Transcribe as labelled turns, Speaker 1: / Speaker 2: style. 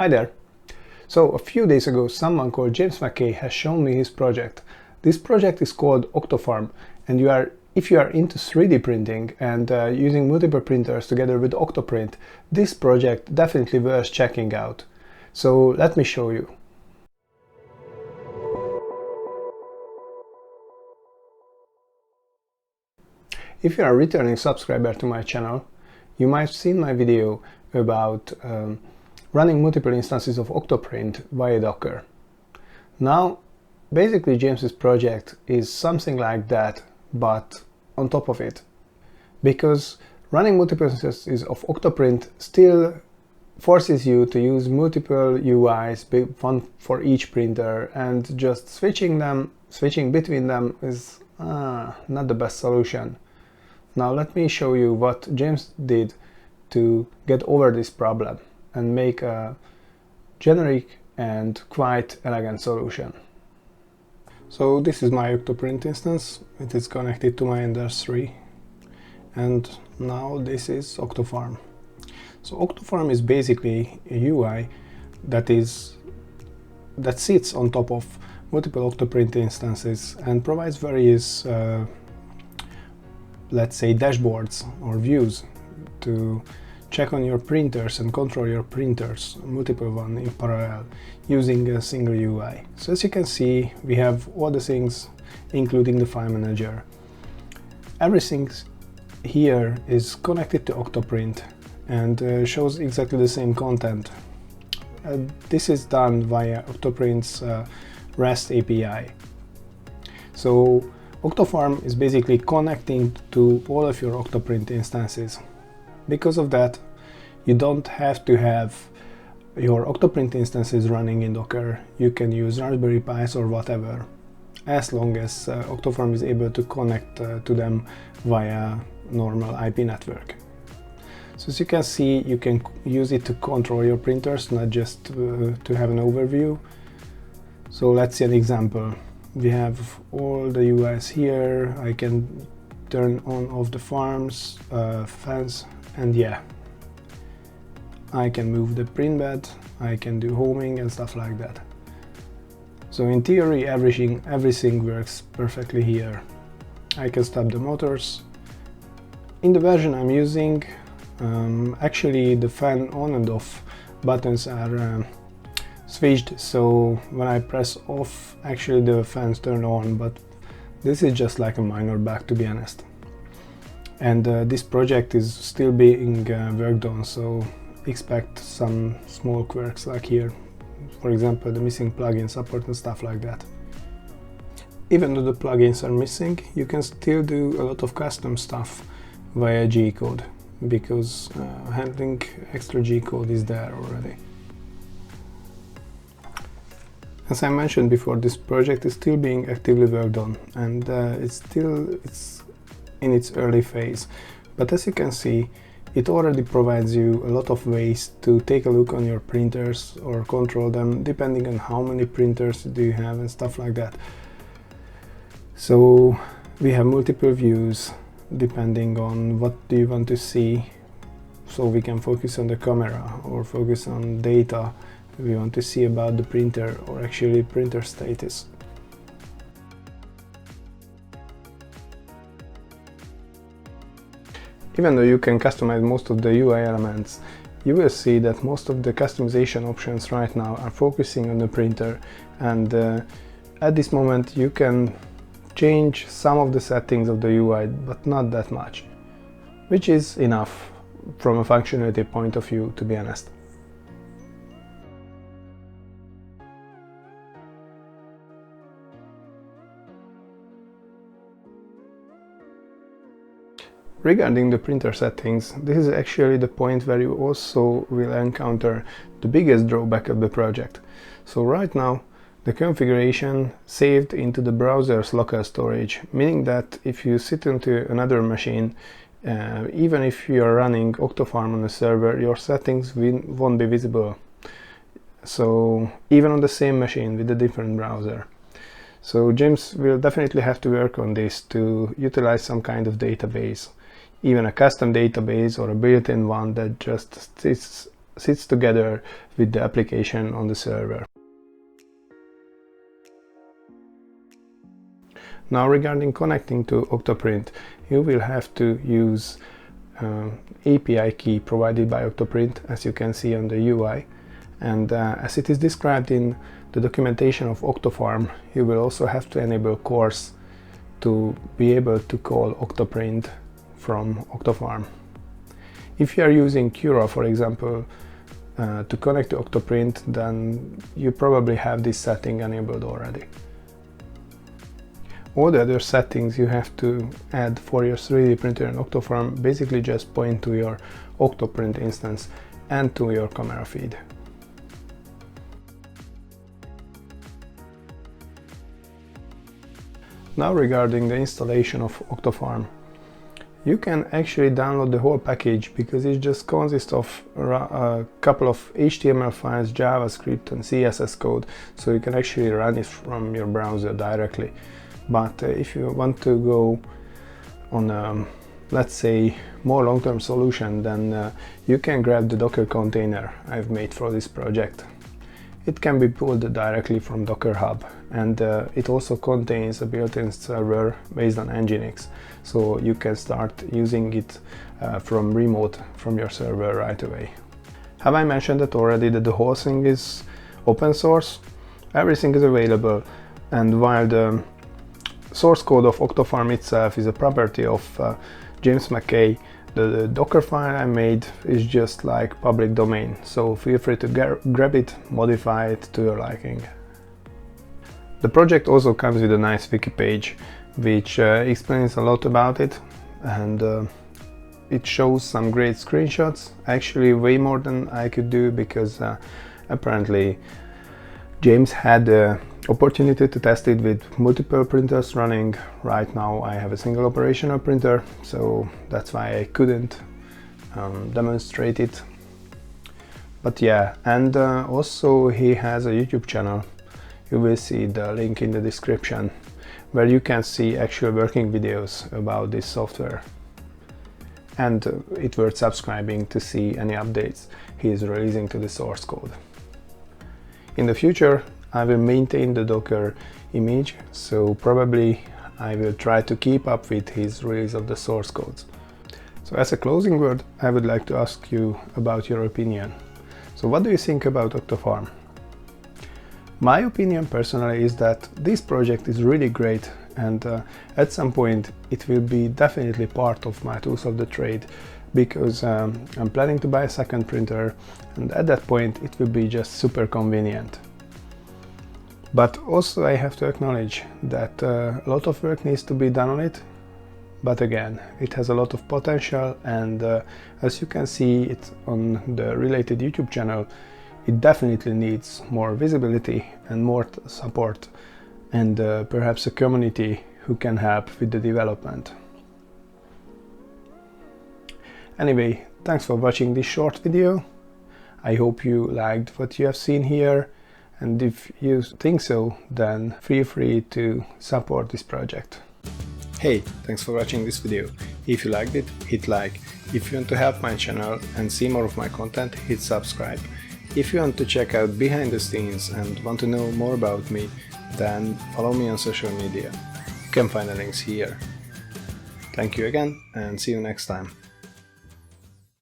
Speaker 1: Hi there! So a few days ago someone called James McKay has shown me his project. This project is called OctoFarm, and if you are into 3D printing and using multiple printers together with Octoprint, this project definitely worth checking out. So let me show you. If you are a returning subscriber to my channel, you might have seen my video about running multiple instances of Octoprint via Docker. Now, basically James's project is something like that, but on top of it. Because running multiple instances of Octoprint still forces you to use multiple UIs, one for each printer, and just switching between them is not the best solution. Now let me show you what James did to get over this problem and make a generic and quite elegant solution. So this is my Octoprint instance. It is connected to my Ender 3, and now this is OctoFarm. So OctoFarm is basically a UI that sits on top of multiple Octoprint instances and provides various let's say dashboards or views to check on your printers and control your printers, multiple ones in parallel, using a single UI. So as you can see, we have all the things, including the file manager. Everything here is connected to Octoprint and shows exactly the same content. This is done via Octoprint's REST API. So OctoFarm is basically connecting to all of your Octoprint instances. Because of that, you don't have to have your Octoprint instances running in Docker. You can use Raspberry Pis or whatever, as long as OctoFarm is able to connect to them via normal IP network. So as you can see, you can use it to control your printers, not just to have an overview. So let's see an example. We have all the UIs here. I can turn on off the farms, fans, and yeah, I can move the print bed, I can do homing and stuff like that. So in theory, everything works perfectly here. I can stop the motors. In the version I'm using, actually the fan on and off buttons are switched, so when I press off, actually the fans turn on, but this is just like a minor bug, to be honest. And this project is still being worked on, so expect some small quirks like here, for example the missing plugin support and stuff like that. Even though the plugins are missing, you can still do a lot of custom stuff via G-code, because handling extra G-code is there already. As I mentioned before, this project is still being actively worked on, and it's in its early phase. But as you can see, it already provides you a lot of ways to take a look on your printers or control them, depending on how many printers do you have and stuff like that. So we have multiple views depending on what do you want to see. So we can focus on the camera or focus on data we want to see about the printer, or actually printer status. Even though you can customize most of the UI elements, you will see that most of the customization options right now are focusing on the printer, and at this moment you can change some of the settings of the UI, but not that much, which is enough from a functionality point of view, to be honest. Regarding the printer settings, this is actually the point where you also will encounter the biggest drawback of the project. So right now, the configuration saved into the browser's local storage, meaning that if you sit into another machine, even if you are running OctoFarm on a server, your settings won't be visible. So even on the same machine with a different browser. So James will definitely have to work on this to utilize some kind of database, even a custom database or a built-in one that just sits sits together with the application on the server. Now regarding connecting to Octoprint, you will have to use API key provided by Octoprint, as you can see on the UI, and as it is described in the documentation of OctoFarm, you will also have to enable CORS to be able to call Octoprint from OctoFarm. If you are using Cura, for example, to connect to Octoprint, then you probably have this setting enabled already. All the other settings you have to add for your 3D printer in OctoFarm basically just point to your Octoprint instance and to your camera feed. Now regarding the installation of OctoFarm, you can actually download the whole package because it just consists of a couple of HTML files, JavaScript and CSS code, so you can actually run it from your browser directly. But if you want to go on a, let's say, more long-term solution, then you can grab the Docker container I've made for this project. It can be pulled directly from DockerHub, and it also contains a built-in server based on Nginx, so you can start using it from remote from your server right away. Have I mentioned that already, that the whole thing is open source? Everything is available, and while the source code of OctoFarm itself is a property of James McKay, the Docker file I made is just like public domain, so feel free to grab it, modify it to your liking. The project also comes with a nice wiki page which explains a lot about it, and it shows some great screenshots, actually way more than I could do, because apparently James had the opportunity to test it with multiple printers running. Right now I have a single operational printer, so that's why I couldn't demonstrate it. But yeah, and also he has a YouTube channel. You will see the link in the description, where you can see actual working videos about this software. And it's worth subscribing to see any updates he is releasing to the source code. In the future, I will maintain the Docker image, so probably I will try to keep up with his release of the source codes. So as a closing word, I would like to ask you about your opinion. So what do you think about OctoFarm? My opinion personally is that this project is really great, and at some point it will be definitely part of my tools of the trade, because I'm planning to buy a second printer, and at that point it will be just super convenient. But also I have to acknowledge that a lot of work needs to be done on it, but again, it has a lot of potential, and as you can see it on the related YouTube channel, it definitely needs more visibility and more support, and perhaps a community who can help with the development. Anyway, thanks for watching this short video. I hope you liked what you have seen here, and if you think so, then feel free to support this project. Hey, thanks for watching this video. If you liked it, hit like. If you want to help my channel and see more of my content, hit subscribe. If you want to check out behind the scenes and want to know more about me, then follow me on social media. You can find the links here. Thank you again, and see you next time.